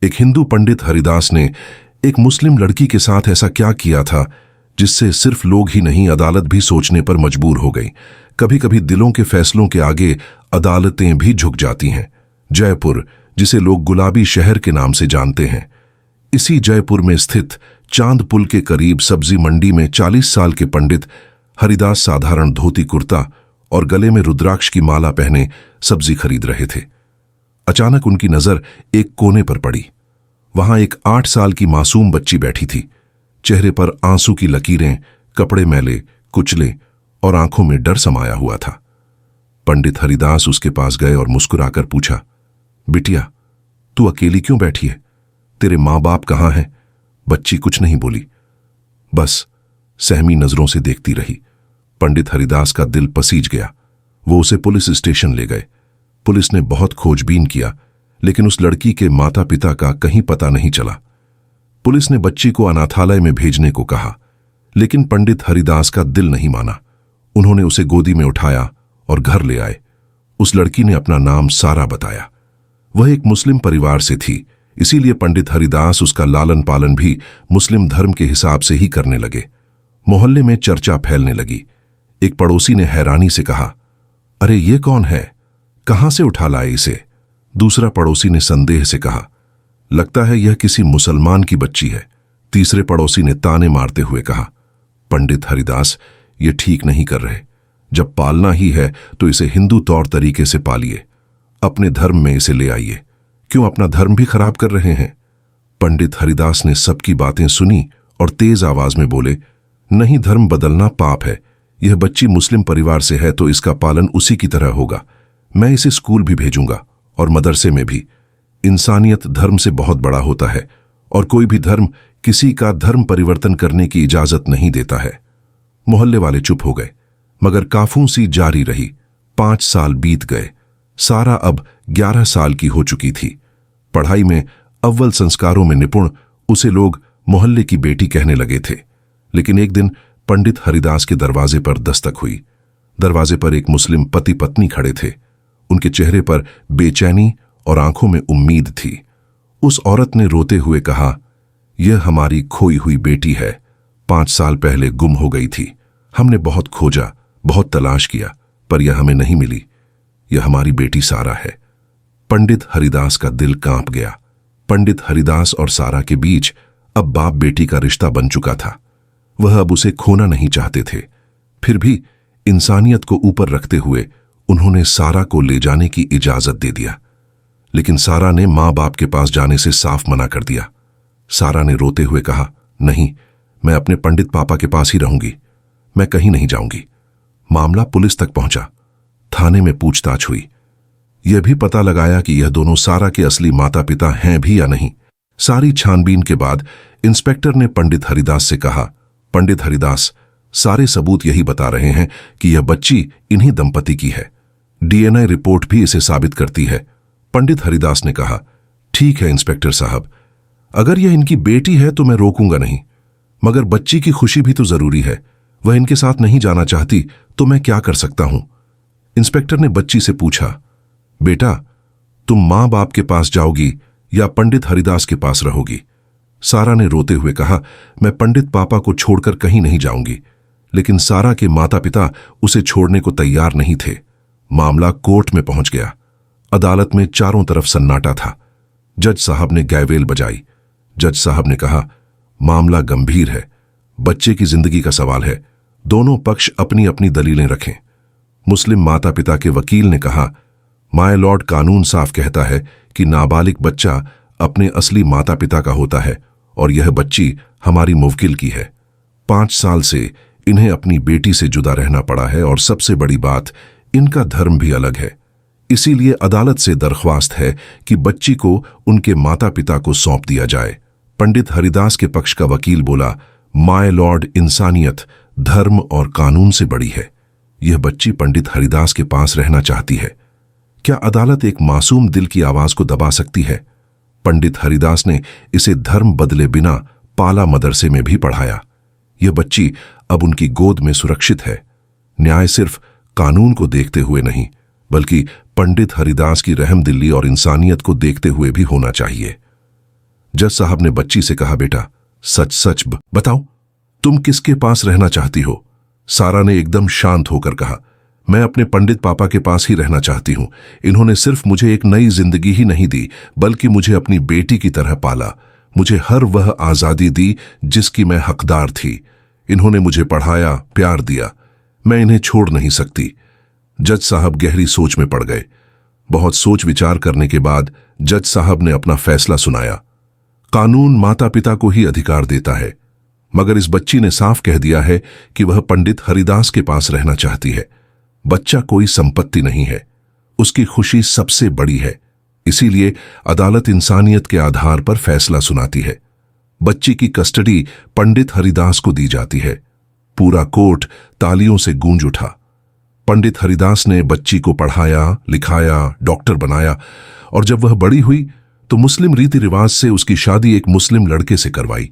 एक हिंदू पंडित हरिदास ने एक मुस्लिम लड़की के साथ ऐसा क्या किया था जिससे सिर्फ लोग ही नहीं, अदालत भी सोचने पर मजबूर हो गई। कभी कभी दिलों के फैसलों के आगे अदालतें भी झुक जाती हैं। जयपुर, जिसे लोग गुलाबी शहर के नाम से जानते हैं, इसी जयपुर में स्थित चांद पुल के करीब सब्जी मंडी में 40 साल के पंडित हरिदास साधारण धोती कुर्ता और गले में रुद्राक्ष की माला पहने सब्जी खरीद रहे थे। अचानक उनकी नजर एक कोने पर पड़ी। वहां एक 8 साल की मासूम बच्ची बैठी थी। चेहरे पर आंसू की लकीरें, कपड़े मैले, कुचले और आंखों में डर समाया हुआ था। पंडित हरिदास उसके पास गए और मुस्कुराकर पूछा, बिटिया, तू अकेली क्यों बैठी है? तेरे माँ बाप कहाँ हैं? बच्ची कुछ नहीं बोली, बस सहमी नजरों से देखती रही। पंडित हरिदास का दिल पसीज गया। वो उसे पुलिस स्टेशन ले गए। पुलिस ने बहुत खोजबीन किया, लेकिन उस लड़की के माता पिता का कहीं पता नहीं चला। पुलिस ने बच्ची को अनाथालय में भेजने को कहा, लेकिन पंडित हरिदास का दिल नहीं माना। उन्होंने उसे गोदी में उठाया और घर ले आए। उस लड़की ने अपना नाम सारा बताया। वह एक मुस्लिम परिवार से थी, इसीलिए पंडित हरिदास उसका लालन पालन भी मुस्लिम धर्म के हिसाब से ही करने लगे। मोहल्ले में चर्चा फैलने लगी। एक पड़ोसी ने हैरानी से कहा, अरे ये कौन है? कहां से उठा लाए इसे? दूसरा पड़ोसी ने संदेह से कहा, लगता है यह किसी मुसलमान की बच्ची है। तीसरे पड़ोसी ने ताने मारते हुए कहा, पंडित हरिदास, ये ठीक नहीं कर रहे। जब पालना ही है तो इसे हिंदू तौर तरीके से पालिए। अपने धर्म में इसे ले आइए। क्यों अपना धर्म भी खराब कर रहे हैं? पंडित हरिदास ने सबकी बातें सुनी और तेज आवाज में बोले, नहीं, धर्म बदलना पाप है। यह बच्ची मुस्लिम परिवार से है तो इसका पालन उसी की तरह होगा। मैं इसे स्कूल भी भेजूंगा और मदरसे में भी। इंसानियत धर्म से बहुत बड़ा होता है और कोई भी धर्म किसी का धर्म परिवर्तन करने की इजाजत नहीं देता है। मोहल्ले वाले चुप हो गए, मगर काफूंसी जारी रही। 5 साल बीत गए। सारा अब 11 साल की हो चुकी थी। पढ़ाई में अव्वल, संस्कारों में निपुण, उसे लोग मोहल्ले की बेटी कहने लगे थे। लेकिन एक दिन पंडित हरिदास के दरवाजे पर दस्तक हुई। दरवाजे पर एक मुस्लिम पति पत्नी खड़े थे। उनके चेहरे पर बेचैनी और आंखों में उम्मीद थी। उस औरत ने रोते हुए कहा, यह हमारी खोई हुई बेटी है। 5 साल पहले गुम हो गई थी। हमने बहुत खोजा, बहुत तलाश किया, पर यह हमें नहीं मिली। यह हमारी बेटी सारा है। पंडित हरिदास का दिल कांप गया। पंडित हरिदास और सारा के बीच अब बाप बेटी का रिश्ता बन चुका था। वह अब उसे खोना नहीं चाहते थे। फिर भी इंसानियत को ऊपर रखते हुए उन्होंने सारा को ले जाने की इजाजत दे दिया। लेकिन सारा ने मां बाप के पास जाने से साफ मना कर दिया। सारा ने रोते हुए कहा, नहीं, मैं अपने पंडित पापा के पास ही रहूंगी। मैं कहीं नहीं जाऊंगी। मामला पुलिस तक पहुंचा। थाने में पूछताछ हुई। यह भी पता लगाया कि यह दोनों सारा के असली माता पिता हैं भी या नहीं। सारी छानबीन के बाद इंस्पेक्टर ने पंडित हरिदास से कहा, पंडित हरिदास, सारे सबूत यही बता रहे हैं कि यह बच्ची इन्हीं दंपति की है। डीएनए रिपोर्ट भी इसे साबित करती है। पंडित हरिदास ने कहा, ठीक है इंस्पेक्टर साहब, अगर यह इनकी बेटी है तो मैं रोकूंगा नहीं, मगर बच्ची की खुशी भी तो जरूरी है। वह इनके साथ नहीं जाना चाहती तो मैं क्या कर सकता हूं? इंस्पेक्टर ने बच्ची से पूछा, बेटा, तुम मां बाप के पास जाओगी या पंडित हरिदास के पास रहोगी? सारा ने रोते हुए कहा, मैं पंडित पापा को छोड़कर कहीं नहीं जाऊंगी। लेकिन सारा के माता पिता उसे छोड़ने को तैयार नहीं थे। मामला कोर्ट में पहुंच गया। अदालत में चारों तरफ सन्नाटा था। जज साहब ने गायवेल बजाई। जज साहब ने कहा, मामला गंभीर है, बच्चे की जिंदगी का सवाल है। दोनों पक्ष अपनी अपनी दलीलें रखें। मुस्लिम माता पिता के वकील ने कहा, माय लॉर्ड, कानून साफ कहता है कि नाबालिग बच्चा अपने असली माता पिता का होता है और यह बच्ची हमारी मुवकिल की है। 5 साल से इन्हें अपनी बेटी से जुदा रहना पड़ा है और सबसे बड़ी बात, इनका धर्म भी अलग है। इसीलिए अदालत से दरख्वास्त है कि बच्ची को उनके माता पिता को सौंप दिया जाए। पंडित हरिदास के पक्ष का वकील बोला, माय लॉर्ड, इंसानियत धर्म और कानून से बड़ी है। यह बच्ची पंडित हरिदास के पास रहना चाहती है। क्या अदालत एक मासूम दिल की आवाज को दबा सकती है? पंडित हरिदास ने इसे धर्म बदले बिना पाला मदरसे में भी पढ़ाया। यह बच्ची अब उनकी गोद में सुरक्षित है। न्याय सिर्फ कानून को देखते हुए नहीं, बल्कि पंडित हरिदास की रहमदिली और इंसानियत को देखते हुए भी होना चाहिए। जज साहब ने बच्ची से कहा, बेटा सच सच बताओ, तुम किसके पास रहना चाहती हो? सारा ने एकदम शांत होकर कहा, मैं अपने पंडित पापा के पास ही रहना चाहती हूं। इन्होंने सिर्फ मुझे एक नई जिंदगी ही नहीं दी, बल्कि मुझे अपनी बेटी की तरह पाला। मुझे हर वह आजादी दी जिसकी मैं हकदार थी। इन्होंने मुझे पढ़ाया, प्यार दिया। मैं इन्हें छोड़ नहीं सकती। जज साहब गहरी सोच में पड़ गए। बहुत सोच विचार करने के बाद जज साहब ने अपना फैसला सुनाया। कानून माता पिता को ही अधिकार देता है, मगर इस बच्ची ने साफ कह दिया है कि वह पंडित हरिदास के पास रहना चाहती है। बच्चा कोई संपत्ति नहीं है, उसकी खुशी सबसे बड़ी है। इसीलिए अदालत इंसानियत के आधार पर फैसला सुनाती है। बच्ची की कस्टडी पंडित हरिदास को दी जाती है। पूरा कोर्ट तालियों से गूंज उठा। पंडित हरिदास ने बच्ची को पढ़ाया, लिखाया, डॉक्टर बनाया, और जब वह बड़ी हुई तो मुस्लिम रीति रिवाज से उसकी शादी एक मुस्लिम लड़के से करवाई।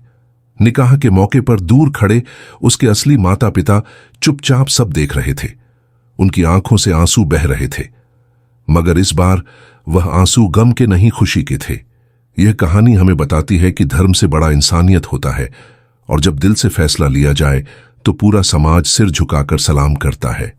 निकाह के मौके पर दूर खड़े उसके असली माता पिता चुपचाप सब देख रहे थे। उनकी आंखों से आंसू बह रहे थे, मगर इस बार वह आंसू गम के नहीं, खुशी के थे। यह कहानी हमें बताती है कि धर्म से बड़ा इंसानियत होता है, और जब दिल से फैसला लिया जाए तो पूरा समाज सिर झुकाकर सलाम करता है।